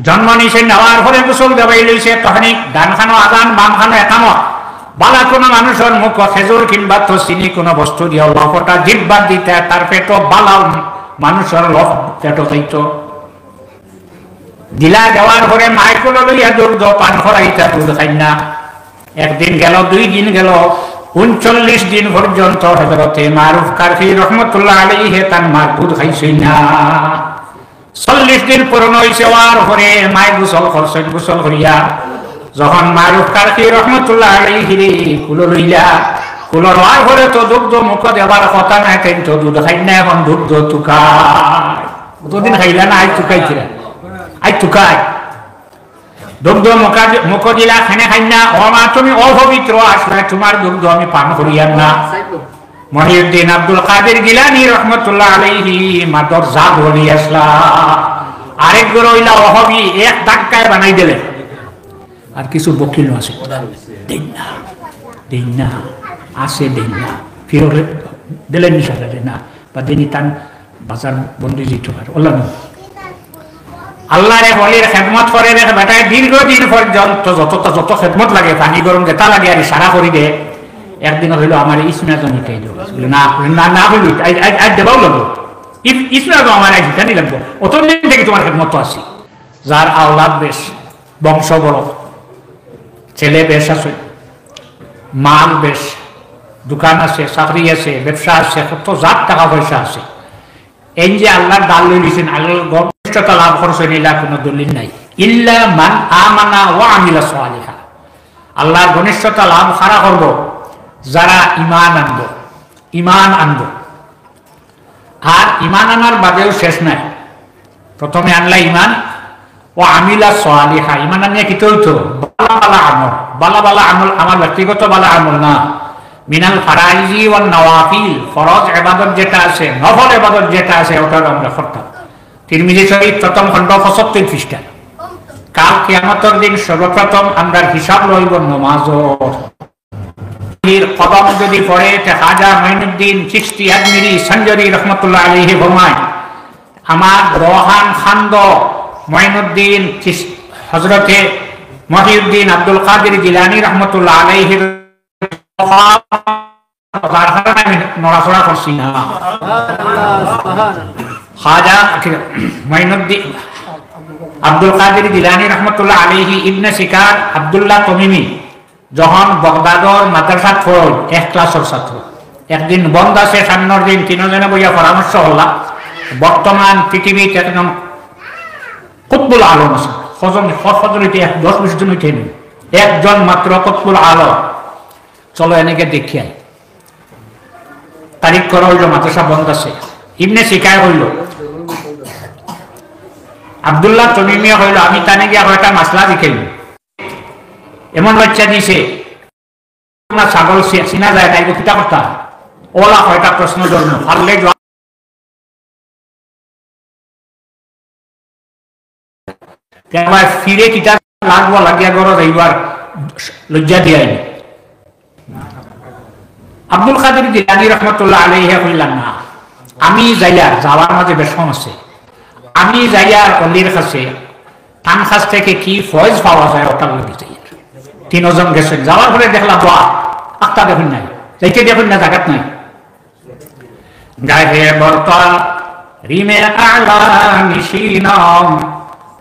জন্ম নিছে নেওয়ার পরে গোসল দেবাই লইছে তখনই ডান খানো আজান বাম খানো একামত বালা কোনো মানুষের মুখ খেজুর কিংবা তো চিনি কোনো বস্তু দিয়া লফটা জিব্বা দিতে তার পেটো বালা মানুষের লফ পেটো খাইত দিলা দেওয়ার পরে মাইকুলো লইয়া দুধ পান করাইতা দুধ খাই না একদিন গেল 2 দিন গেল 39 দিন পর্যন্ত হযরতে মারুফ কারফি রহমাতুল্লাহ আলাইহি তার মার দুধ খাইছেন না 40 দিন পূর্ণ হইছে আর পরে মাই গোসল করছেন গোসল করিয়া যখন মারুফ কারফি রহমাতুল্লাহ আলাইহি কুলো লইলা কুলো লওয়ার পরে তো দুধ মুখ দেবার কথা না কিন্তু দুধ খাই না এখন দুধ তুকায় কতদিন খাইলা না আই তুকাইছিলা আই তুকাই দুগ্ধ মুখ দিলা খানে খাই না ও মা তুমি অপবিত্র আসলে তোমার দুগ্ধ আমি পান করিয়াম না মহিউদ্দিন আব্দুল কাদের গিলানী রহমতুল্লাহ আলাইহি মাদর জাগ বলি আসলা আরেক গরইলা ওহবি এক ধাক্কায় বানাই দিলেন আর কিছু বকিল আছে দেন না আসে দেন না ফিরে দিলেন নিশালা না বা দিনই তান বাজার বন্দি দিতে পারে ওলা আল্লাহর ওলির খেদমত করে রে বেটায় দীর্ঘদিন পর্যন্ত যত খেদমত লাগে পানি গরম যেটা লাগে আর সারা করি দে একদিন হইলো আমার ইসমাইল নিতেই দেব না না না হইলো আজ দেবাও লাগবো ইসমাইল আমার আজ জানি লাগবো অতদিন থেকে তোমার খেদমত আছে যার আওলাদ বেশ বংশ বড় ছেলে বেশ আছে মাল বেশ দোকান আছে চাকরি আছে ব্যবসা আছে কত জাত টাকা পয়সা আছে এই যে আল্লাহর দাল লইছেন আল্লাহর গর্বটা লাভ করছেন ইলা কোনো দলিল নাই ইল্লা মান আমানা ওয়া আমিলা সালিহা আল্লাহর ঘনিষ্ঠতা লাভ খারা করব যারা ঈমান আনবো আর ঈমান আনার বাদেও শেষ নাই প্রথমে আনলা ঈমান ও আমিলা সালিহা ঈমান আনিয়া কি হইতো বালা আমল আমার ব্যক্তিগত বালা আমল না মিনাল ফারাইজি ওয়ান নওয়াফিল ফরজ ইবাদত যেটা আছে নফল ইবাদত যেটা আছে ওটা আমরা করতাম তিরমিজি শরীফ প্রথম খণ্ড 75 পৃষ্ঠা কাল কিয়ামতের দিন সর্বপ্রথম আমরা হিসাব লইব নামাজের এর কদম যদি পড়ে তে খাজা মাইনুদ্দিন চিশতি আজমিরি সঞ্জরি রহমাতুল্লাহ আলাইহি ফরমায় আমার রোহান খান্দ মাইনুদ্দিন হযরতে মহিউদ্দিন আব্দুল কাদের জিলানী রহমাতুল্লাহ আলাইহি নড়াচড়া করছি না খাজা মাইনুদ্দিন আব্দুল কাদের জিলানী রহমতুল্লাহ আলাইহি ইবনে শিকার আব্দুল্লাহ তমিমি যখন বগদাদর মাদ্রাসা পড়ল 1 ক্লাসের ছাত্র একদিন বন্ধ আছে সামনের দিন তিনজনে বইয়া পরামর্শ হল বর্তমান পৃথিবীতে একদম কুতুবুল আলম আছে ফজরিতে 10-20 জন উঠে নেই একজন মাত্র কুতুবুল আলম চলো এনেকে দেখিয়ে তারিখ করা হইল মাদ্রাসা বন্ধ আছে ইবনে শিকার হইল আব্দুল্লাহ তমিমিয়া হইল আমি তানে গিয়া কয়টা মাসলা দেখাইল এমন বাচ্চা দিছে না ছাগল চিনা যায় তাই কিতা কথা ওলা কয়টা প্রশ্ন জন্ম পারলে ফিরে কিতা লাগবো লাগিয়া গড় এইবার লজ্জা দিয়াই আব্দুল কাদের জিলানী রহমতুল্লাহ আলাইহি কইলেন না আমি যাওয়ার মাঝে বেশন আছে আমি যাইয়ার অলির কাছে তান কাছ থেকে কি ফয়েজ পাওয়া যায় ওটা বলে চাই তিনজন গেছেন যাওয়ার পরে দেখলাম দোয়া আক্তা দেখুন নাই যাইতে দেখুন না জায়গাত নাই গাহে বর্তল রিমে আলা নিশিনম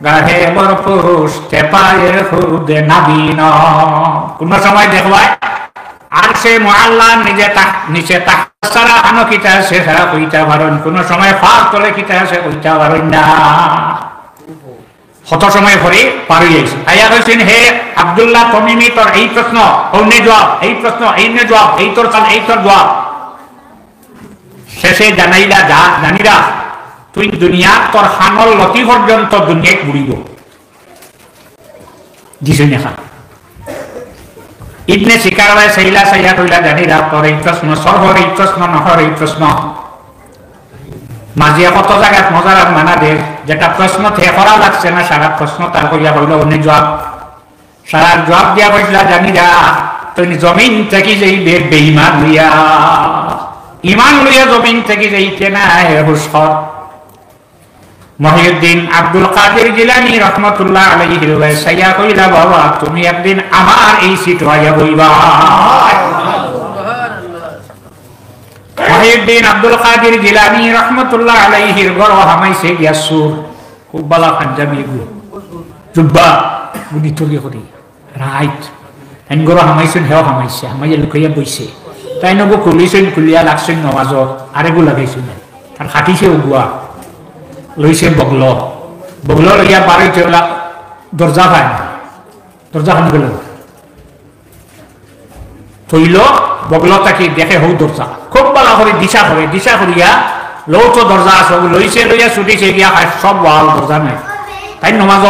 গাহে বর পুরুষ তেপায়ে হুদে নাবিন কোন সময় দেখবাই আর সে মুআল্লা নিচে তাকসারা আনো কিতা সে সারা কইতা পারেন কোন সময় ফাল তলে কিতা আছে কইতা পারেন না কত সময় পরে পারি যাইছে আয়া কইছেন হে আব্দুল্লাহ তমিমি তোর এই প্রশ্ন অন্য জবাব এই প্রশ্ন এই নে জবাব এই তোর কাল এই তোর জবাব শেষে জানাইলা জানিরা তুই দুনিয়া তোর হানল লতি পর্যন্ত দুনিয়ায় ঘুরিব দিছে না ইবনে শিকার ভাই সাইলা কইলা জানিরা তোর এই প্রশ্ন সর্বর এই প্রশ্ন নহর এই প্রশ্ন মাঝিয়া কত জায়গায় মজার মানা দে যেটা প্রশ্ন থেকে করা লাগছে না সারা প্রশ্ন তার কইয়া কইল অন্য জবাব সারা জবাব দিয়া কইলা জানিরা তুই জমিন থেকে যেই বেঈমান লইয়া ইমান লইয়া জমিন থেকে যেইতে না হুসর মহিউদ্দিন আব্দুল কাদের জিলানী রহমতুল্লাহ আলাইহি সাইয়া কইলা বাবা তুমি একদিন আমার এই সিট হইয়া বইবা। মহিউদ্দিন আব্দুল কাদের জিলানী রহমতুল্লাহ আলাইহির ঘর হামাইছে গিয়াসুর খুব বালা পাঞ্জাবি গু জুব্বা গুনি তলি করি রাইট এন ঘর হামাইছেন হেও হামাইছে হামাইয়া লুকাইয়া বইছে তাই নগো খুলিছেন খুলিয়া লাগছেন নমাজ আরেগু লাগাইছেন আর খাটিছে উগুয়া লইছে বগল বগল লইয়া বাড়ি চলা দরজা পায় দরজা খান গেল থইল বগল তাকে দেখে হৌ দরজা খুব ভালো করে দিশা করিয়া লৌ তো দরজা আছে লইছে লইয়া ছুটিছে গিয়া সব ওয়াল দরজা নাই তাই নমাজ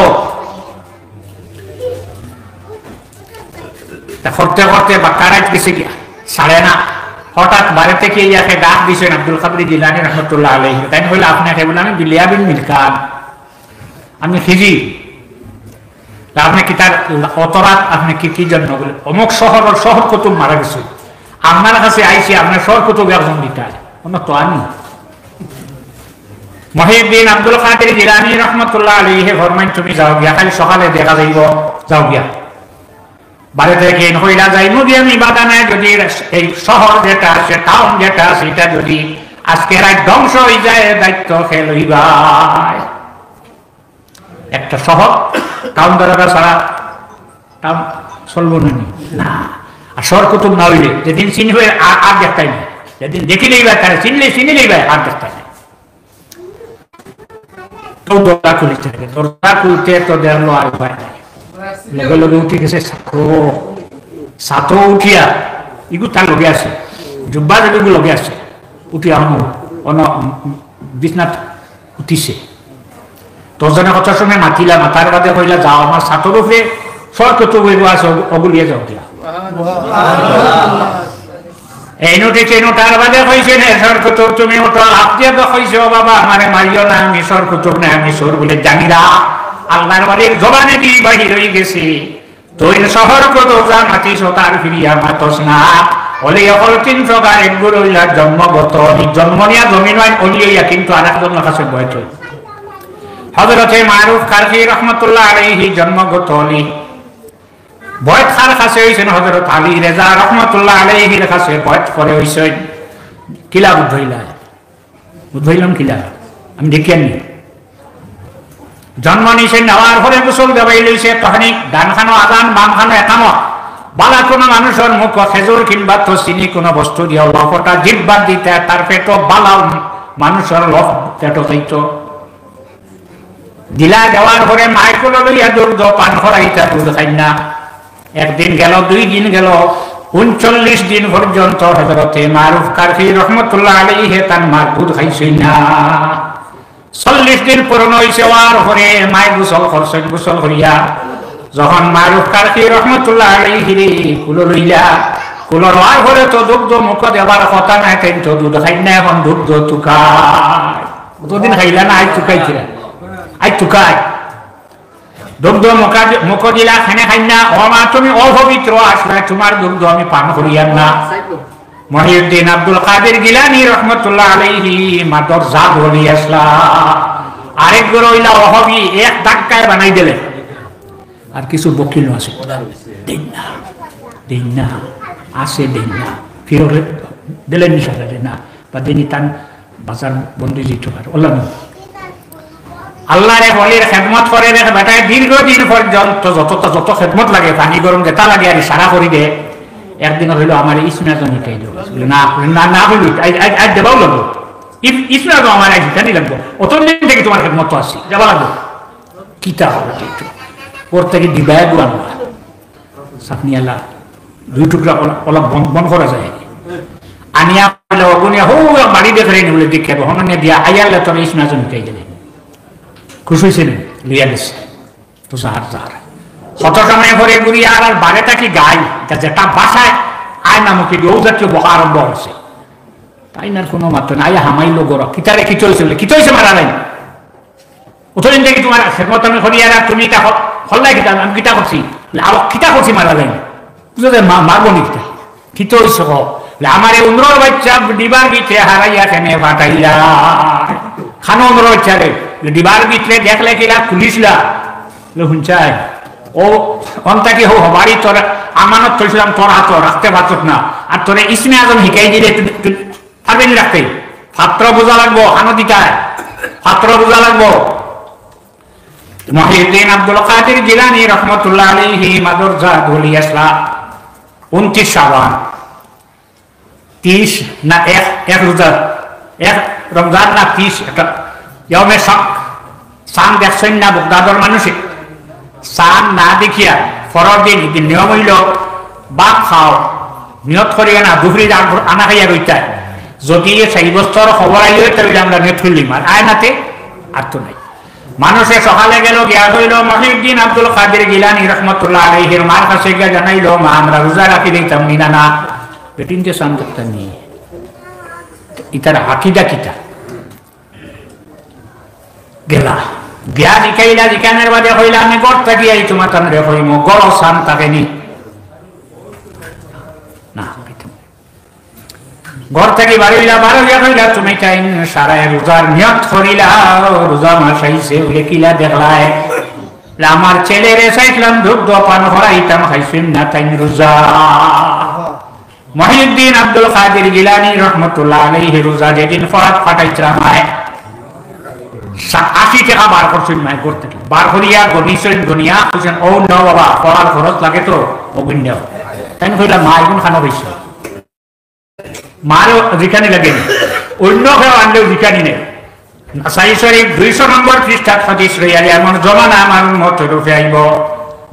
করতে করতে বাক্কারাইট গেছে গিয়া সাড়ে না হঠাৎ বাড়ি থেকে ইয়াকে ডাক দিয়েছেন আব্দুল কাদের জিলানী রহমতুল্লাহ আলাইহি তাই হইলে আপনাকে বলে আমি বিলিয়া বিন মিলকান আমি খিজি আপনি কি তার অতরাত আপনি কি জন্য বলে অমুক শহর কুতুব মারা গেছে আপনার কাছে আইসি আপনার শহর কুতুব একজন দিতার কোনো তো আনি মহিউদ্দিন আব্দুল কাদের জিলানী রহমতুল্লাহ আলাইহি ফরমাইন তুমি যাও গিয়া খালি সকালে দেখা যাইব যাও গিয়া বাড়ি থেকে হইলা যাই মুদি আমি বাধা নাই যদি এই শহর যেটা আছে টাউন যেটা সেটা যদি আজকে রাত ধ্বংস হয়ে যায় দায়িত্ব খেল হইবা একটা শহর টাউন দ্বারা ছাড়া টাউন চলবো না আর শহর কুতুব না হইলে যেদিন চিনি হয়ে আর দেখতাই না যেদিন দেখি নেই ভাই তারা চিনি নেই ভাই আর দেখতাই না তো দরজা খুলতে দরজা খুলতে তো দেখলো আর উপায় নাই লগে লগে উঠি গেছে ছাত্র উঠিয়া ইগু তার লগে আছে জুব্বা যেগুলো লগে আছে উঠিয়া অন বিছনাত উঠিছে দশজনের কথা শুনে মাতিলা মাতার বাদে কইলা যাও আমার ছাত্র রূপে সরক তো বইব আছে অগুলিয়ে যাও দিয়া এই নোটিছে নোটার বাদে কইছে না সরক তো তুমি ওটা আপনিয়া তো কইছো বাবা আমারে মারিও না আমি সরক তো না আমি সর বলে জানিরা আল্লাহর বাড়ির জবানে কি বাহির হয়ে গেছে তুই শহর কত জানাতি তার ফিরিয়া মাতস না ওলে অকল তিন প্রকার একগুলো হইলা জন্মগত জন্ম নিয়া জমিন অলিয়া কিন্তু আর একজনের কাছে বয়স হযরতে মারুফ কারখি রহমতুল্লাহ আলাইহি জন্মগত অলি বয়স কার কাছে হইছেন হযরত আলী রেজা রহমতুল্লাহ আলাইহির কাছে বয়স পরে হইছেন কিলা বুঝাইলাম কিলা আমি দেখি আনি জন্ম নিছে নেওয়ার পরে গোসল দেবাই লইছে তখনই ডান খানো আদান বাম খানো একামত বালা কোনো মানুষের মুখ খেজুর কিংবা তো চিনি কোনো বস্তু দিয়া লফটা জিব্বা দিতে তার পেটো বালাও মানুষের লফ পেটো খাইত দিলা দেওয়ার পরে মাইকুলো লইয়া দুধ পান করাইতা দুধ খাই না একদিন গেল 2 দিন গেল 39 দিন পর্যন্ত হযরতে মারুফ কারখি রহমতুল্লাহ আলাইহি তার মার দুধ খাইছেন না 40 দিন পূর্ণ হইছে আর পরে মাই গোসল করছেন গোসল করিয়া যখন মারুফ কারখি রহমতুল্লাহ আলাইহি কুলো লইলা কুলো লওয়ার পরে তো দুধ মুখ দেবার কথা নাই কিন্তু দুধ খাই না এখন দুধ তুকায় কতদিন খাইলা না আজ তুকাইছিলা আজ তুকায় দুধ মুখ দিলা খানে খাই না ও মা তুমি অপবিত্র আসলে তোমার দুধ আমি পান করিয়ান না মহিউদ্দিন আব্দুল কাদের জিলানী রহমতুল্লাহ আলাইহি মাদর জাগ হলি আসলা আরেক গরইলা ওহবি এক ধাক্কায় বানাই দিলেন আর কিছু বকিল আছে দেন না আসে দেন না ফিরে দিলেন নিশালে না বা দিনই তান বাজার বন্ধু যেতে পারে আল্লাহর ওলির খেদমত করে রেখে বেটায় দীর্ঘদিন পর্যন্ত যত খেদমত লাগে পানি গরম যেটা লাগে আর সারা করি দে একদিন হইলো আমার ইসমাইল নিকাই দেবো না হইলি আজ দেবাও লাগবো ইসমাইল আমার আজ জানি লাগবো অতদিন থেকে তোমার খেদমত আসছি যাবা লাগবো কিতা হবে ওর থেকে দিবাই গুয়ান সাপনি আল্লাহ 2 টুকরা অলপ বন করা যায় আনিয়া অগুনিয়া হো বাড়ি দেখে নি বলে দেখে হননে দিয়া আয়াল্লা তোর ইসমাইল নিকাই গেলে খুশ হয়েছিলেন লিয়া গেছে তো সাহার কত সময় পরে ঘুরি আর বাড়িটা কি গাই যেটা বাসায় আয় নামকে ও জাতীয় বকা আরম্ভ হচ্ছে তাই না কোনো মাত্র না আয়া হামাইলো গর কিতারে কি চলছে মারা নাই ওতদিন থেকে তোমার খেদমত আমি করি আর তুমি এটা হল্লাই কিতা আমি কিতা করছি আরো কিতা করছি মারা যায় বুঝতে মারবো নি কিতা কিত হইছ আমার এই 15 বাচ্চা ডিবার ভিতরে হারাইয়া কেনে ফাটাইলা খানো 15 বাচ্চা রে ডিবার ভিতরে দেখলে কিলা পুলিশলা শুনছাই ও অন্তাকি হো হবারই তোর আমানত করেছিলাম তোর হাত রাখতে পারত না আর তোরে ইসমে আজম শিকাই দিলে পারবেন রাখতে ছাত্র বোঝা লাগবো আনদিকায় ছাত্র বোঝা লাগবো মহিউদ্দিন আব্দুল কাদের জিলানী রহমতুল্লাহ আলাইহি মাদরজা ধলি আসলা 29 শাবান 30 না এক রোজা এক রমজান না 30 একটা ইয়মে সান দেখছেন না বগদাদর মানুষে সান না দেখিয়া ফরর দিন নিয়ম হইল বাপ খাও নিয়ত করিয়া না দুপুরি আনা খাইয়া রইতায় যদি 4 বছর খবর আইলে তাহলে আমরা নিয়ত করলিম আর আয় নাতে আর তো নাই মানুষে সকালে গেল গিয়া হইল মহিউদ্দিন আব্দুল কাদের জিলানী রহমতুল্লাহ আলাইহির মার কাছে গিয়া জানাইল মা আমরা রোজা রাখি দিতাম নিনা না বেটিনতে সান্তা নিয়ে ইতার আকিদা কিতা গেলা গিয়া জিকাইলা জিকানের বাদে হইলা আমি গড় থাকিয়াই তোমার তানরে হইম গড় সান তাকে নি না ঘর থেকে বাড়িলা বারো গিয়া হইলা তুমি তাই সারা রোজার নিয়ত করিলা রোজা মাস আইছে বলে কিলা দেখলায় আমার ছেলেরে চাইছিলাম দুগ্ধ পান করাইতাম খাইছেন না তাই রোজা মহিউদ্দিন আব্দুল কাদের জিলানী রহমতুল্লাহ আলাইহি রোজা যেদিন ফরাত ফাটাইছিলাম 80 টাকা বার করছেন মায় করতে বার করিয়া গনিছেন গনিয়া বুঝছেন ও ন বাবা পড়ার খরচ লাগে তো অভিন্ন তাই কইলা মা এখন খানা হয়েছে মারও যেখানে লাগে অন্য কেউ আনলেও যেখানে নেই নাসাই শরীফ 200 নম্বর পৃষ্ঠাত হাদিস রইয়ালি এমন জমানা আমার মত রূপে আইব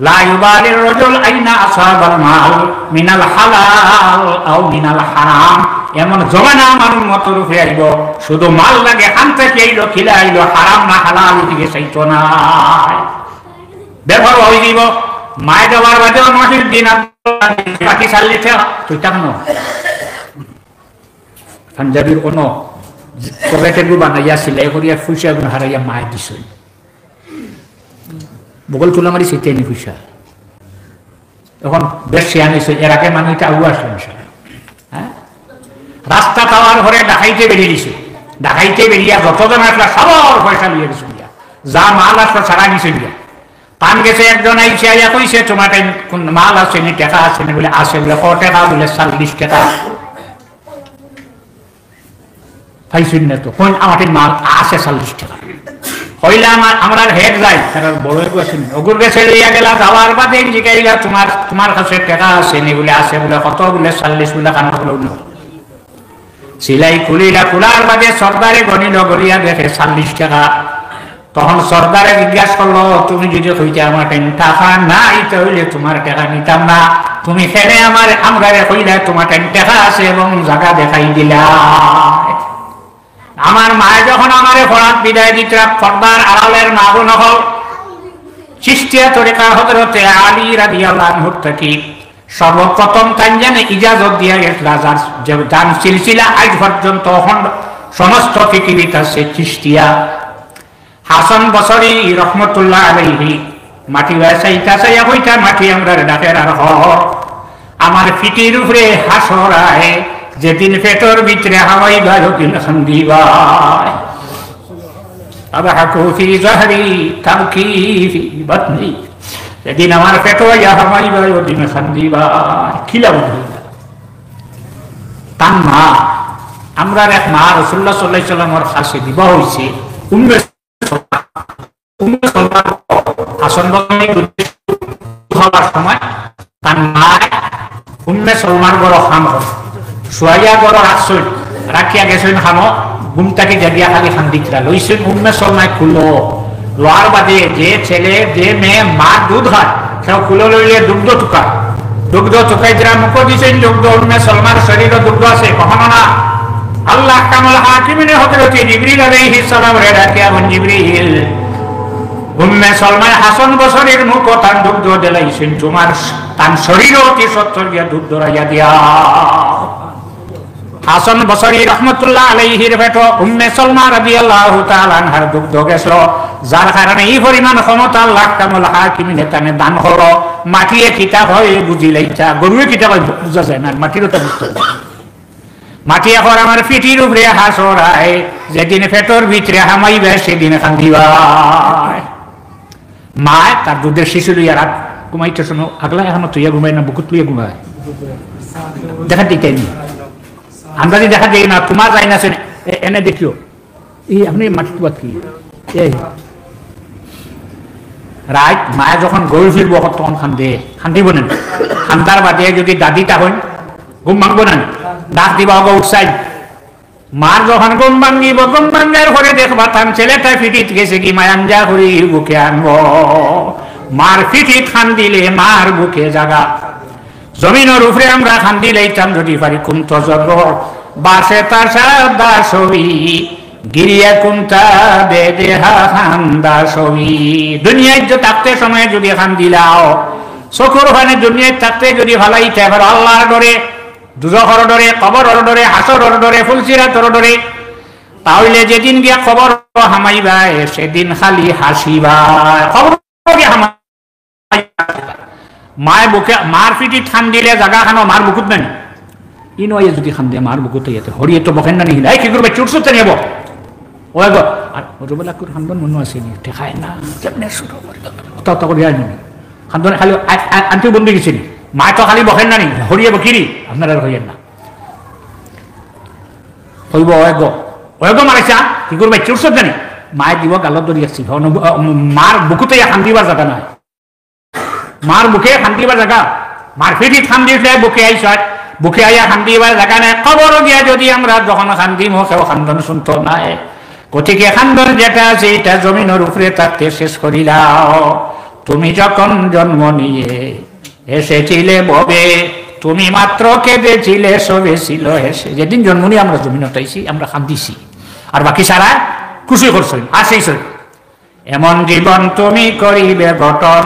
লা ইউবালির রাজুল আইনা আসাবাল মাল মিনাল হালাল আও মিনাল হারাম এমন জমানা আমার মত রূপে আইব শুধু মাল লাগে আনতে চাইল খিলাইল হারাম না হালাল দিকে চাইতো না ব্যবহার হয়ে যাব মায় দেওয়ার বাদে মহিউদ্দিন বাকি চাল্লিছে তুই টাকনো পাঞ্জাবির কোন কবেটেগু বানাইয়া সিলাই করিয়া ফুসা গুণ হারাইয়া মায় দিছ বগল তুলা মারি সেটাই নি ফুসা এখন বেশ শিয়ান হয়েছে এর আগে মানুষটা আউ আসলেন হ্যাঁ রাস্তা পাওয়ার ঘরে ডাকাইতে বেরিয়ে দিছে ডাকাইতে বেরিয়া যতজন আসলা সবার পয়সা লিয়ে গেছে যা মাল আসলো সারা নিছে দিয়া পান গেছে একজন আইসে আইয়া কইছে তোমার মাল আছে নি টাকা আছে না বলে আছে বলে ক টাকা বলে 40 টাকা পাইছেন না তো কোন আমাদের মাল আছে 40 টাকা হইলা আমরা হেড যাই তার বড় কোয়েশ্চন ওগুর কাছে লইয়া গেলা যাওয়ার বাদে জিগাইলা তোমার কাছে টাকা আছে নি বলে আছে বলে কত বলে 40 বলে কানা বলে না সিলাই খুলিলা খোলার বাদে সরদারে গনিল গড়িয়া দেখে 40 টাকা তখন সরদারে জিজ্ঞাসা করলো তুমি যদি কইতে আমার টাকা নাই তাহলে তোমার টাকা নিতাম না তুমি খেলে আমার আমরা কইলা তোমার টাকা আছে এবং জায়গা দেখাই দিলা আমার মায়ে যখন আমারে ফরাত বিদায় দিতে পর্দার আড়ালের মা বোন হল চিশতিয়া তরিকা হযরতে আলী রাদিয়াল্লাহু আনহু থেকে সর্বপ্রথম তানজানে ইজাজত দিয়া গেছিল যার সিলসিলা আজ পর্যন্ত সমস্ত পৃথিবীর কাছে চিশতিয়া হাসান বসরি রহমতুল্লাহ আলাইহি মাটি বাসাইতা চাইয়া হইতা মাটি আমরা ডাকের আর আমার ফিটির উপরে হাসরায় যেদিন পেটর ভিতরে হাওয়াই গায় দিন খান্দিবায় আবহাকু ফি জহরি তাবকি ফি বাতনি যেদিন আমার পেটো ইয়া হাওয়াই গায় দিন খান্দিবায় খিলাব তান মা আমরা এক মা রাসূলুল্লাহ সাল্লাল্লাহু আলাইহি ওয়াসাল্লামের কাছে বিবাহ হইছে উম্মে সালমান হাসান বসরি হওয়ার সময় তান মা উম্মে সালমান বড় খাম সোয়াইয়া বড় রাখছেন রাখিয়া গেছেন খানো ঘুমটাকে জাগিয়া খালি খান্দিকরা লইছেন উম্মে সালমায় খুলো লোয়ার বাদে যে ছেলে যে মেয়ে মা দুধ খায় সেও খুলো লইলে দুগ্ধ টুকাই যারা মুখ দিয়েছেন দুগ্ধ উম্মে সালমার শরীরে দুগ্ধ আছে কখনো না আল্লাহ কামাল হাকিমিনে হযরত জিবরিল আলাইহিস সালাম রে ডাকিয়া বন জিবরিল উম্মে সালমায় হাসান বসরির মুখ তান দুগ্ধ দেলাইছেন তোমার তান শরীর অতি সত্তর গিয়া দুধ দরাইয়া দিয়া হাসান বসরি রহমতুল্লাহ আলাইহির বেটো উম্মে সালমা রাদিয়াল্লাহু তাআলা আনহার দুগ্ধ গেছিল যার কারণে এই পরিমাণ ক্ষমতা আল্লাহ কামাল হাকিমিনে তানে দান হলো মাটিয়ে কিতাব হয় বুঝিলাইতা গরুয়ে কিতাব বুঝা যায় না মাটিরও তো বুঝতে মাটি এখন আমার পিঠির উপরে হাসরায়, যেদিন পেটর ভিতরে হামাইবে সেদিন কান্দিবাই। মা তার দুধের শিশু লইয়া রাত ঘুমাইতে শোনো, আগলা এখনো তুইয়া ঘুমাই না, বুকুত লইয়া ঘুমায়, দেখা দিতেনি আন্দাজি দেখা দেয় না, তোমার যাই না এনে দেখিও এই আপনি মাটির বাদ কি এই রাত মায়ে যখন গরু ফিরবো তখন খান্দে, খান্দিব না, খান্দার বাদে যদি দাদিটা হইন ঘুম ভাঙবো না, ডাক দিবা অগ উৎসাহ। মার যখন ঘুম ভাঙ্গিব, ঘুম ভাঙ্গার পরে দেখবা তার ছেলেটা ফিটিত গেছে কি মায়াঞ্জা করি বুকে আনবো। মার ফিটিত খান দিলে মার বুকে জাগা, জমিনের উপরে আমরা খান দিলেইতাম যদি পারি কুন্ত জগ বাসে তার সাদা ছবি, গিরিয়া কুন্তা দে দেহা খান্দা ছবি। দুনিয়ায় থাকতে সময় যদি খান দিলাও, চকুর ওখানে দুনিয়ায় থাকতে যদি ভালাইতে পারো আল্লাহর ডরে, দুজখর ডরে, কবরের ডরে, হাসরের ডরে, ফুলসিরাতের ডরে, তাহলে যেদিন গিয়া খবর হামাইবাই সেদিন খালি হাসিবাই, খবর গিয়া হামাই। মায়ের বুকে মার পিঠি ঠান দিলে জাগা খানো মার বুকুত নানি ই নয়, যদি খান দিয়ে মার বুকুতে যেতে হরিয়ে তো বকেন না নিহিলা কি করবে চুটসুতে নেব ও গো। আর রুবেলা করে খান্দন মনে আছে নি দেখায় না, কেমনে শুরু করে তত করে যায় নি খান্দন খালি আন্টি বন্ধু গেছিনি, মা তো খালি বকেন না নি হরিয়ে বকিরি, আপনারা হইয়েন না হইব ও গো মারাইছা কি করবে চুটসুতে নি, মায়ের দিব গালত ধরি আসছি, মার বুকুতে খান দিবার জায়গা নাই, মার বুকে খান্দিবার জায়গা, মার ফিটি খান দিয়েছে বুকে আইস, বুকে আইয়া খান দিবার জায়গা নাই, খবর গিয়া যদি আমরা যখন খান্দি কেউ খান্দন শুনতো নাই। গতিকে খান্দন যেটা আছে এটা জমিনের উপরে থাকতে শেষ করিলাও। তুমি যখন জন্ম নিয়ে এসেছিলে ববে, তুমি মাত্র কেঁদেছিলে সবে ছিল হেসে। যেদিন জন্ম নিয়ে আমরা জমিনত আইছি আমরা খান্দিছি, আর বাকি সারা খুশি করছি হাসিছি। এমন জীবন তুমি করিবে গঠন,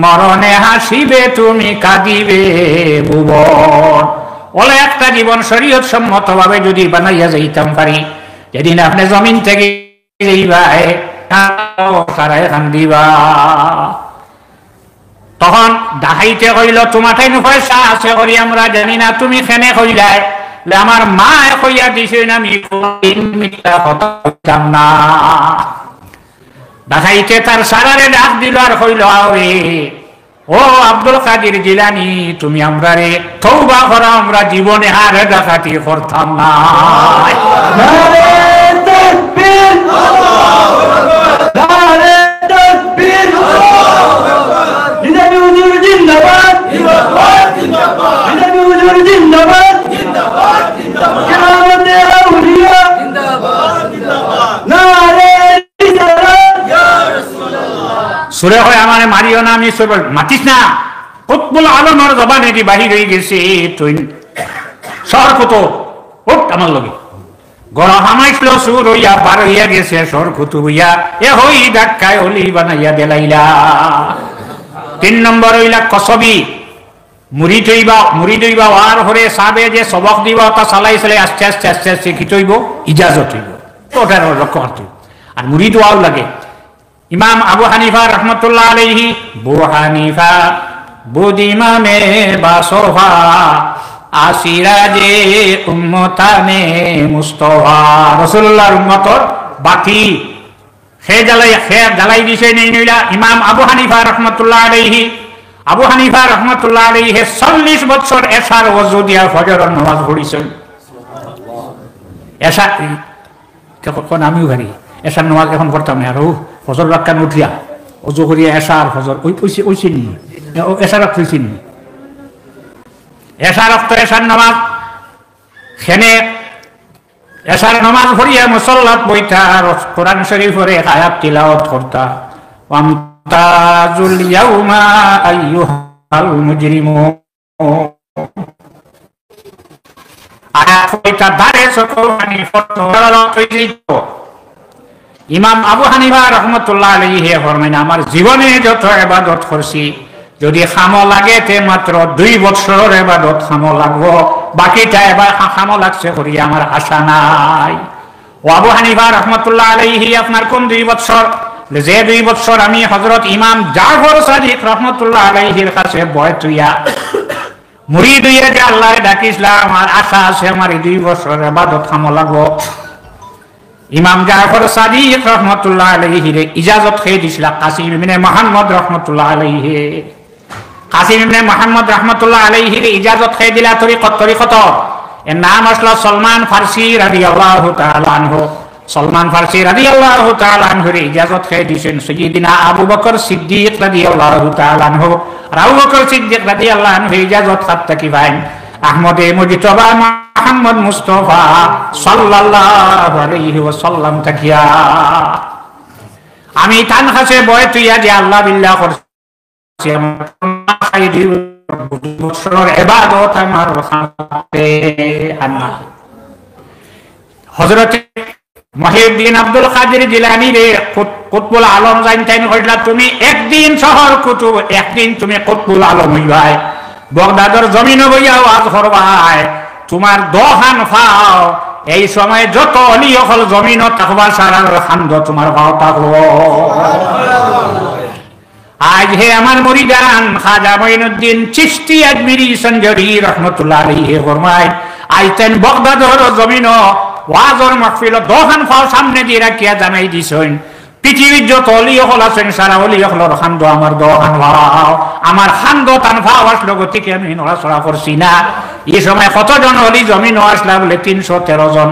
মরণে হাসিবে তুমি কাঁদিবে ভুবন। ওলা একটা জীবন শরীয়ত সম্মত ভাবে যদি বানাইয়া যাইতাম পারি, যেদিন আপনি জমিন থেকে কান্দিবা, তখন ডাহাইতে কইল তোমাটাই পয়সা আছে করি আমরা জানি না, তুমি খেনে কইলাই আমার মা কইয়া দিছে আমি মিথ্যা কথা কইতাম না। ডাকাইতে তার সারারে ডাক দিল আর কইল ও আব্দুল কাদের জিলানি তুমি আমরা রে তওবা করা, আমরা জীবনে আর ডাকাতি করতাম না। নারে তাকবীর, আল্লাহু আকবার, নারে তাকবীর, আল্লাহু আকবার। জিলানি হুজুর জিন্দাবাদ, জিন্দাবাদ, জিন্দাবাদ। জিলানি হুজুর জিন্দাবাদ, জিন্দাবাদ, জিন্দাবাদ। কেরামতে আউলিয়া জিন্দাবাদ, জিন্দাবাদ। নারে সুরে হয় আমার মারিও না, আমি মাতিস না, কুতবুল আলমের জবানে দি বাহির হয়ে গেছে তুই সর কত উঠ আমার লগে গড় হামাইছিল সুর হইয়া বার হইয়া গেছে সর কুতু হইয়া এ হই ধাক্কায় হলি বানাইয়া দেলাইলা। 3 নম্বর হইলা কসবি, মুড়ি দইবা আর হরে সাবে যে সবক দিবা তা চালাই চালাই আস্তে আস্তে আস্তে আস্তে কি তৈব ইজাজত হইব, ওটার লক্ষ্য করতে। আর মুড়ি দোয়াও লাগে। ইমাম আবু হানিফা রহমতুল্লাহ আলাইহি, বু হানিফা বুদিমামে বাসোফা আসিরাজে উম্মতানে মুস্তফা। রাসূলুল্লাহর উম্মতর বাতি সে জ্বালাই দিছে নেই নইলা। ইমাম আবু হানিফা রহমতুল্লাহ আলাইহি, আবু হানিফা রহমতুল্লাহ আলাইহি 40 বছর এশার ওযু দিয়া ফজরের নামাজ পড়িছেন। এশা কখন আমিও ভারি এশার নামাজ এখন পড়তাম না, আর ফজর রাক্কান উঠিয়া ওযু করিয়া এশার ফজর ওই চিনি এশার রক্ত চিনি এশার রক্ত এশার নামাজ খেনে এশার নামাজ পড়িয়া মুসল্লাত বইতা কোরআন শরীফের আয়াত তিলাওয়াত করতা। ওয়ামতাজুল ইয়াউমা আইয়ুহাল মুজরিমুন, আয়াত বইতা দারে সকলনি ফতোয়াত হইত। ইমাম আবু হানিফা রহমতুল্লাহ আলাইহি ফরমাইন আমার জীবনে যত ইবাদত করছি যদি খামো লাগে তে মাত্র 2 বছরের ইবাদত খামো লাগবো, বাকিটা এবার খামো লাগছে করি আমার আশা নাই। ও আবু হানিফা রহমতুল্লাহ আলাইহি আপনার কোন 2 বছর? যে 2 বছর আমি হযরত ইমাম জাফর সাদিক রহমতুল্লাহ আলাইহির কাছে বয় তুইয়া মুরিদ হইয়া যে আল্লাহরে ডাকিছিলাম, আর আশা আছে আমার এই 2 বছর ইবাদত কাম লাগবো। ইমাম জাফর সাদিক রহমতুল্লাহ আলাইহি রে ইজাজত খেয়ে দিছিল কাসিম ইবনে মুহাম্মদ রহমতুল্লাহ আলাইহি। কাসিম ইবনে মুহাম্মদ রহমতুল্লাহ আলাইহি রে ইজাজত খেয়ে দিলা তরিকত এর নাম আসলো সলমান ফারসি রাদিয়াল্লাহু তাআলা আনহু। সলমান ফারসি রাদিয়াল্লাহু তাআলা আনহু রে ইজাজত খেয়ে দিয়েছেন সাইয়্যিদিনা আবু বকর সিদ্দিক রাদিয়াল্লাহু তাআলা আনহু। আবু বকর সিদ্দিক রাদিয়াল্লাহু আনহু ইজাজত খাত্তা কি ভাই আহমদে মুজতবা মুহাম্মদ মুস্তাফা সাল্লাল্লাহু আলাইহি ওয়াসাল্লাম তাকিয়া আমি তান কাছে বয় তুইয়া যে আল্লাহ বিল্লাহ করছি বছরের ইবাদত আমার হাতে আনা। হযরত মুহিউদ্দিন আব্দুল কাদের জিলানী রে কুতবুল আলম জানতেন কইলা তুমি একদিন শহর কুতুব, একদিন তুমি কুতবুল আলম হইবাই, বাগদাদের জমিনে বইয়া ওয়াজ করবাই, তোমার দোহান ফাও এই সময় যত অলি হল জমিনও থাকবা সারার খান্দ তোমার ভাও থাকলো। আজ হে আমার মুরিদান খাজা মঈনুদ্দিন চিশতি আজমিরি সঞ্জরি রহমতুল্লাহ আলাইহি ফরমায় আইতেন বাগদাদের জমিনও ওয়াজর মাহফিল দোহান ফাও সামনে দিয়ে রাখিয়া জানাই দিছেন পৃথিবীর যত অলি হল আছেন সারা অলি হলর খান্দ আমার দোহান ফাও, আমার খান্দ তান ফাও আসলো গতিকে আমি নড়াচড়া করছি না। এই সময় কতজন অলি জমিন আসলা বলে 313 জন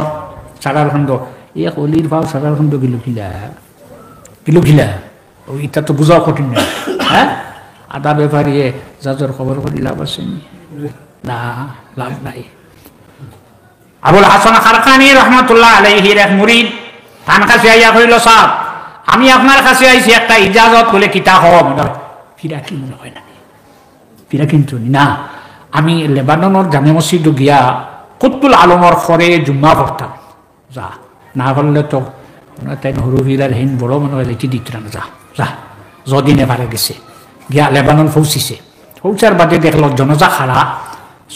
সারার খন্ড। এক অলির ভাও সারার খন্ড কিলো এটা তো বোঝাও কঠিন না। হ্যাঁ আদা ব্যাপারী যাজর খবর করি লাভ আছে না, লাভ নাই। আবুল হাসান খারকানি রহমতুল্লাহ আলাইহির এক মুরিদ তার কাছে আইয়া কইল সাহেব আমি আপনার কাছে আইছি একটা ইজাজত বলে কিতা হব। ফিরা কি মনে হয় না, ফিরা কিন্তু না, আমি লেবাননের জামে মসজিদ গিয়া কুতবুল আলমর ফরে জুম্মা পড়তাম, যা না করলে তো তাই হরু ফিরার হিন বড় মনে হয় লেখি দিত না, যা যা যদিন এবারে গেছে গিয়া লেবানন পৌঁছিছে। পৌঁছার বাদে দেখলো জনজা খাড়া,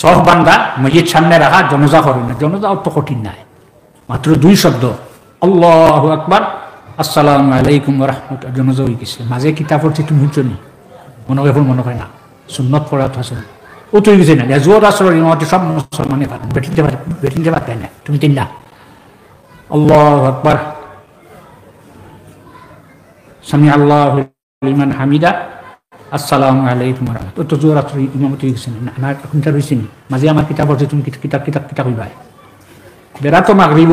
সব বান্দা মসজিদ সামনে রাখা, জনজা করে না। জনজা অত কঠিন নাই, মাত্র 2 শব্দ আল্লাহু আকবার আসসালামু আলাইকুম ওয়া রাহমাতুল্লাহ, জনজা হয়ে গেছে। মাঝে কিতাব পড়ছি তুমি শুনি মনে হয় না, সুন্নত পড়া তো আছে ও তুই গেছে না জোর আসর ইমামতি সব মুসলমানে পারেন, বেটিনতে পারতেন না তুমি 3 না আল্লাহু আকবার সামি আল্লাহু লিমান হামিদা আসসালামু আলাইকুম ওয়া রাহমাতুল্লাহ, তো জোর আসর ইমামতি গেছে না। না কোনটা রইছে নি মাঝে আমার কিতাব পড়ছি তুমি কিতাব হইবাই বেরাতো মাগরিব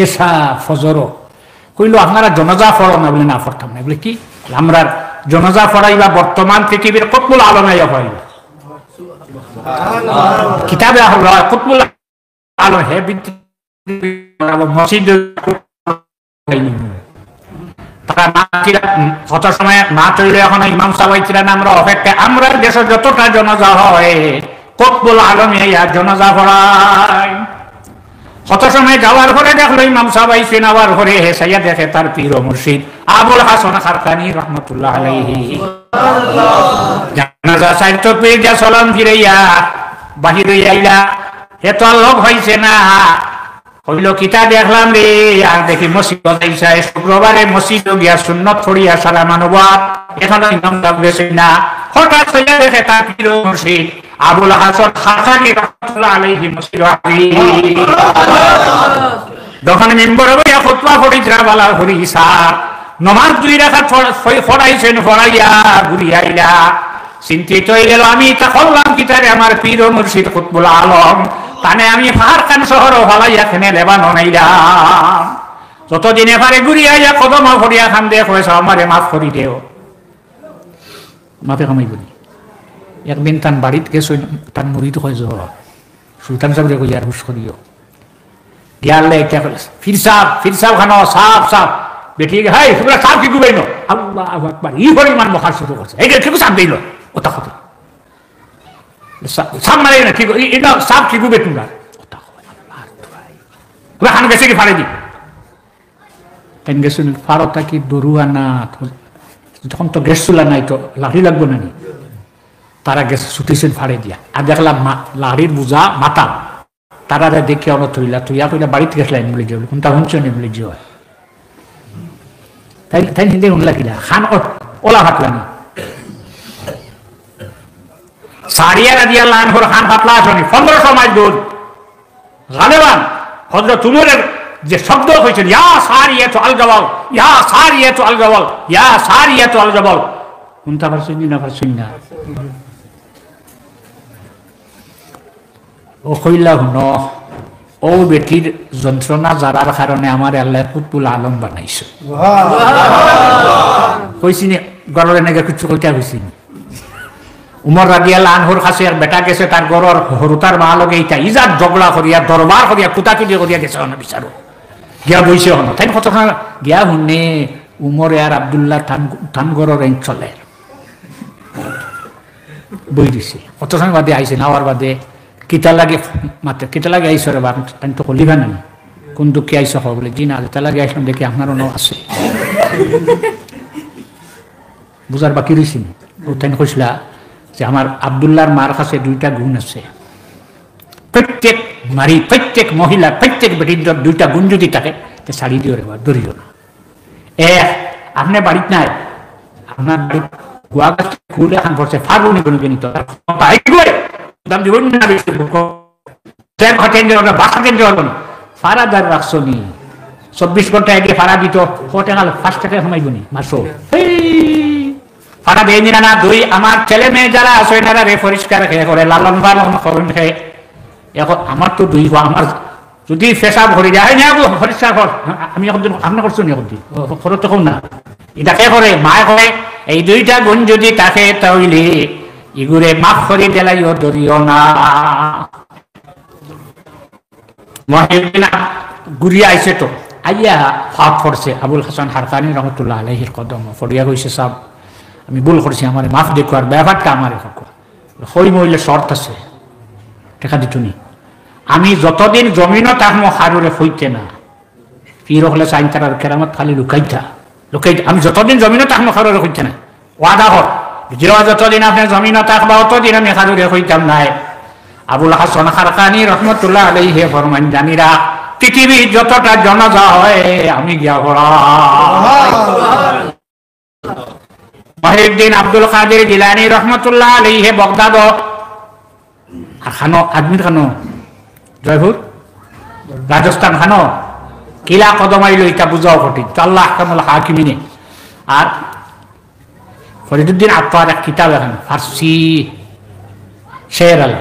এসা ফজর কইলো আপনারা জনাজা পড়ো না বলে না পড়তাম না বলে কি আমরা জনাজা পড়াইবা বর্তমান পৃথিবীর কুতবুল আলমাইয়া পড়াইবা কিতাবে কুতবুল আলম হে মসজিদ কত সময় না চললে এখন ইমাম সাহেব ছিলেন আমরা অপেক্ষা, আমরা দেশে যতটা জনাজা হয় কুতবুল আলমিয়া জনাজা পড়ায়। কত সময় যাওয়ার পরে দেখলো ইমাম সাহেব আইসেন, আবার পরে হেসাইয়া দেখে তার পীর ও মুর্শিদ আবুল হাসান খারকানি রহমতুল্লাহ আলাইহি জানাজা সাইড পীর যা সালাম ফিরাইয়া বাহির আইলা এত লোক হইছে না, হইল কিতা দেখলাম রে, আর দেখি মসজিদ আইসা শুক্রবারে মসজিদ গিয়া সুন্নত পড়িয়া সারা মানবাত এখনো ইমাম সাহেব গেছে না। হঠাৎ হইয়া দেখে তার পীর ও মুর্শিদ আবুল হাসান খারকানি রহমতুল্লাহ আলাইহি মসজিদ যখন মেম্বর হইয়া খুতবা পড়িছিলা বালা হরিসা নমাজ 2 রাকাত পড়াইছেন, পড়াইয়া ঘুরি আইলা চিন্তিত হয়ে গেল। আমি তা করলাম কিতারে আমার পীর ও মুর্শিদ কুতবুল আলম তানে আমি ফারকান শহর ভালাইয়া খেনে লেবানন আইলাম। যতদিন এবারে ঘুরি আইয়া কদম ভরিয়া খান দেখ হয়েছে আমারে মাফ করি দেও, মাফে কামাই বলি। একদিন তার বাড়িতে গেছে, তার মুড়ি তো কয়েছে সুলতান সাহেব রেখে আর হুস করিও গিয়ালে ফির সাহ খানো সাপ বেটি হাই সাপ কি গুবাই নো আল্লাহু আকবার ই পরিমাণ মখার শুরু করছে, এই ঠিক সাপ দিল ওটা কথা সাপ মারে না ঠিক এটা সাপ কি গুবে তোমরা ওটা খান গেছে কি ফাড়ে দি তেন গেছিল ফারতা কি দরুয়া না তখন তো গ্যাস চুলা নাই তো লাঠি লাগবো না নি, তারা গেছে ছুটিছেন ফাড়ে দিয়া। আর দেখলাম লাড়ির বোঝা মাথা তারা দেখে অনত হইলা তুইয়া কইলা বাড়িতে গেছিলেন বলে যে কোনটা শুনছেন বলে যে হয় তাই তাই হিন্দে উনলা কিলা খান ওলা ভাটলানি সারিয়া রাদিয়াল্লাহু আনহুর খান পাতলা শুনি 1500 মাইল দূর গালেবান হযরত উমরের যে শব্দ হয়েছে ইয়া সারিয়াতু আল জাবাল, ইয়া সারিয়াতু আল জাবাল, ইয়া সারিয়াতু আল জাবাল, কোনটা পারছেন না পারছেন না ও কইলা হুনো ও বেটির যন্ত্রণা যারার কারণে আমার আল্লাহ কুতুল আলম বানাইছে কইছি নি গররে নাকি কিছু কইতা কইছি উমর রাদিয়াল্লাহু আনহুর কাছে এক বেটা গেছে তার গরর হরুতার মা লগে ইটা ইজাত ঝগড়া করিয়া দরবার করিয়া কুতাকুতি করিয়া গেছে না বিচারো গিয়া বইছে হন তাই কথা গিয়া হুনে উমর আর আব্দুল্লাহ থান গরর এন চলে বই দিছে কত সময় বাদে আইছে নাওয়ার বাদে কিতা লাগে মাত্র কিতা লাগে আইসো রে বাপ তাই তো কলিবা না কোন দুঃখে আইসো হো বলে জি না কিতা লাগে আইসলাম দেখি আপনারও নাও আছে বুঝার বাকি রইছি ও তাই কইসলা যে আমার আব্দুল্লাহর মার কাছে দুইটা গুণ আছে প্রত্যেক নারী প্রত্যেক মহিলা প্রত্যেক বেটির দুইটা গুণ যদি থাকে তো শাড়ি দিও রে বাপ ধরিও না আপনি বাড়িতে নাই আপনার গুয়া গাছ খুলে এখন পড়ছে ফাগুনি কোনো জিনিস তো দাম জীবন না বেশি বাসা কেন্দ্র হল না ফারাদার রাখছো নি 24 ঘন্টা আগে ফারা দিত কোটে গেল 5 টাকা সময় গুনি মাসো ফারা দেয় না দুই আমার ছেলে মেয়ে যারা আছে এনারা রে পরিষ্কার খেয়ে করে লালন পালন করুন খেয়ে এখন আমার তো দুই আমার যদি পেশাব ভরে যায় না পরিষ্কার কর আমি এখন আপনি করছো নি এখন খরচ তো কম না এটা কে করে মায় করে এই দুইটা গুণ যদি তাকে তাহলে ইগুরে মাফ করে দিলাইও ধরিও না মহিনা ঘুরিয়া আইছে তো আইয়া ফাঁক পড়ছে আবুল হাসান হারকানি রহমতুল্লাহ আলাইহির কদম ফরিয়া কইছে সাহেব আমি ভুল করছি আমার মাফ দেখো আর ব্যাপারটা আমার হই মহিলা শর্ত আছে দেখা দিতুনি আমি যতদিন জমিনও থাকবো হারুরে হইতে না পীর হলে চাইন তার কেরামত খালি লুকাইতা আমি যতদিন জমিনও থাকবো হারুরে হইতে না ওয়াদা হর যতদিন আপনি জমিনও থাকবা অতদিন আমি হারুরে হইতাম নাই আবুল হাসান হারকানি রহমতুল্লাহ আলাইহি ফরমান জানিরা পৃথিবীর যতটা জনজা হয় আমি গিয়া মহিউদ্দিন আব্দুল কাদের জিলানী রহমতুল্লাহ আলাইহি বাগদাদ আর খানো আজমির খানো জয়পুর রাজস্থান খানো কিলা কদম আইলো এটা বুঝাও কঠিন আল্লাহ আহকামুল হাকিমিনে আর ফরিদুদ্দিন আত্মার এক কিতাব এখন ফার্সি শের আল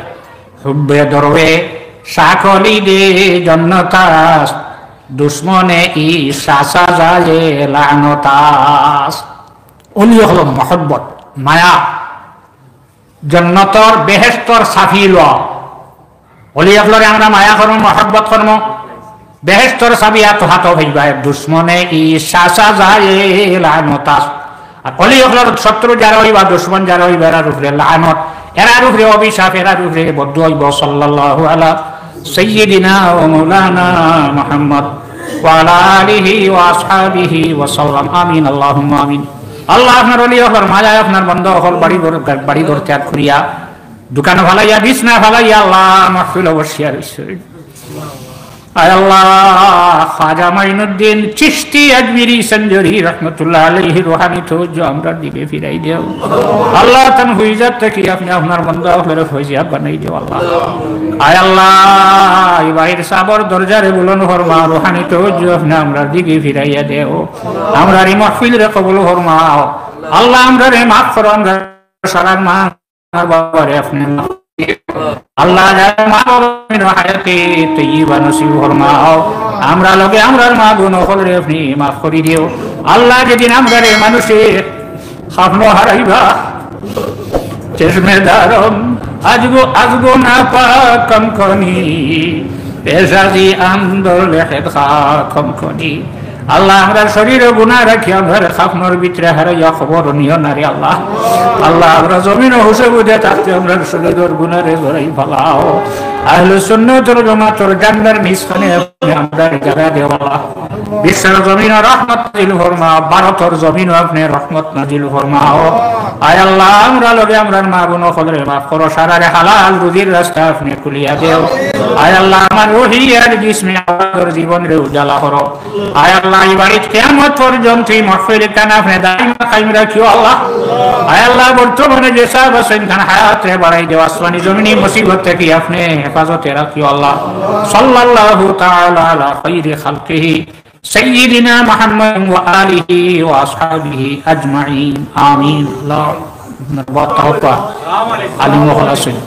হুব্বে দরবে সাকলি দে জন্নতাস দুশ্মনে ই সাসা জালে লানতাস ওলি হলো মহব্বত মায়া জন্নতর বেহেশতর সাফি লওয়া ওলি হলরে আমরা মায়া করব মহব্বত করব বেহেশতর সাবিয়া তো হাত হইবা দুশ্মনে ই সাসা জালে লানতাস আর ওলি হলর শত্রু যারা হইবা দুশ্মন যারা হইবা এরা রূপে লানত এরা রূপে অভিশাপ এরা রূপে বদ্দুয়া হইব সাল্লাল্লাহু আলা সাইয়্যিদিনা ওয়া মাওলানা মুহাম্মদ ওয়া আলা আলিহি ওয়া আসহাবিহি ওয়া সাল্লাম আমিন আল্লাহুম্মা আমিন আল্লাহ আপনার ওলি হলর মায়ায় আপনার বন্ধ হল বাড়ি ঘর ত্যাগ করিয়া দোকান ফালাইয়া বিছনা ফালাইয়া আল্লাহ মাহফিল বসিয়া রইছে আয় আল্লাহ খাজা মাইনুদ্দিন চিশতি আজমিরি সঞ্জরি রহমতুল্লাহ আলাইহি রুহানি তওজ্জু আমরা দিকে ফিরাই দেও আল্লাহ তান হুইজাত থেকে আপনি আপনার বান্দা হলে ফয়জিয়াত বানাই দেও আল্লাহ আয় আল্লাহ এই বাইর সাবর দরজারে বুলন ফরমা রুহানি তওজ্জু আপনি আমরা দিকে ফিরাইয়া দেও আমরা এই মাহফিল রে কবুল ফরমাও আল্লাহ আমরা রে মাফ করো আমরা সারা মা বাবারে আপনি আল্লাহ হায়াতে তৈয়বা নসিব ফরমাও আমরা লগে আমরার মা বোন হলরে আপনি মাফ করে দিও আল্লাহ যেদিন আমরা রে মানুষের স্বপ্ন হারাইবা চেশমেদারম আজগো না পাকম কনি পেশাদি আন্দোল লেখে খাকম কনি আল্লাহ আমরা শরীরে গুনাহ রাখি আমরা স্বপ্নর ভিতরে হারাইয়া খবর নিও না রে আল্লাহ আল্লাহ আমরা জমিন হুসে বুঝে থাকতে আমরা শরীরের গুনাহে ধরাই ফেলাও আহলে সুন্নাত ওয়াল জামাতের জান্নাতের নিস্তানে আপনি আমরা জায়গা দেও আল্লাহ বিশ্বের জমিন রহমত নাজিল ফরমা ভারতের জমিন আপনি রহমত নাজিল ফরমাও আয় আল্লাহ আমরা লগে আমরা মা বোন সকলে মাফ করো সারারে হালাল রুজির রাস্তা আপনি খুলিয়া দেও আয় আল্লাহ আমার রুহি আর জিসমে আমাদের জীবন রে উজালা করো আয় আল্লাহ এই বাড়ি কিয়ামত পর্যন্ত এই মাহফিল কানা আপনি দাইমা কায়েম রাখিও আল্লাহ আয় আল্লাহ বর্তমানে যে সাহেব আছেন কান হায়াতে বাড়াই দেও আসমানি জমিনি মুসিবত থেকে আপনি হেফাজতে রাখিও আল্লাহ সাল্লাল্লাহু তাআলা আলা খায়রি খালকিহি سيدنا محمد وآله وأصحابه أجمعين آمين اللهم توفى علي مخلصين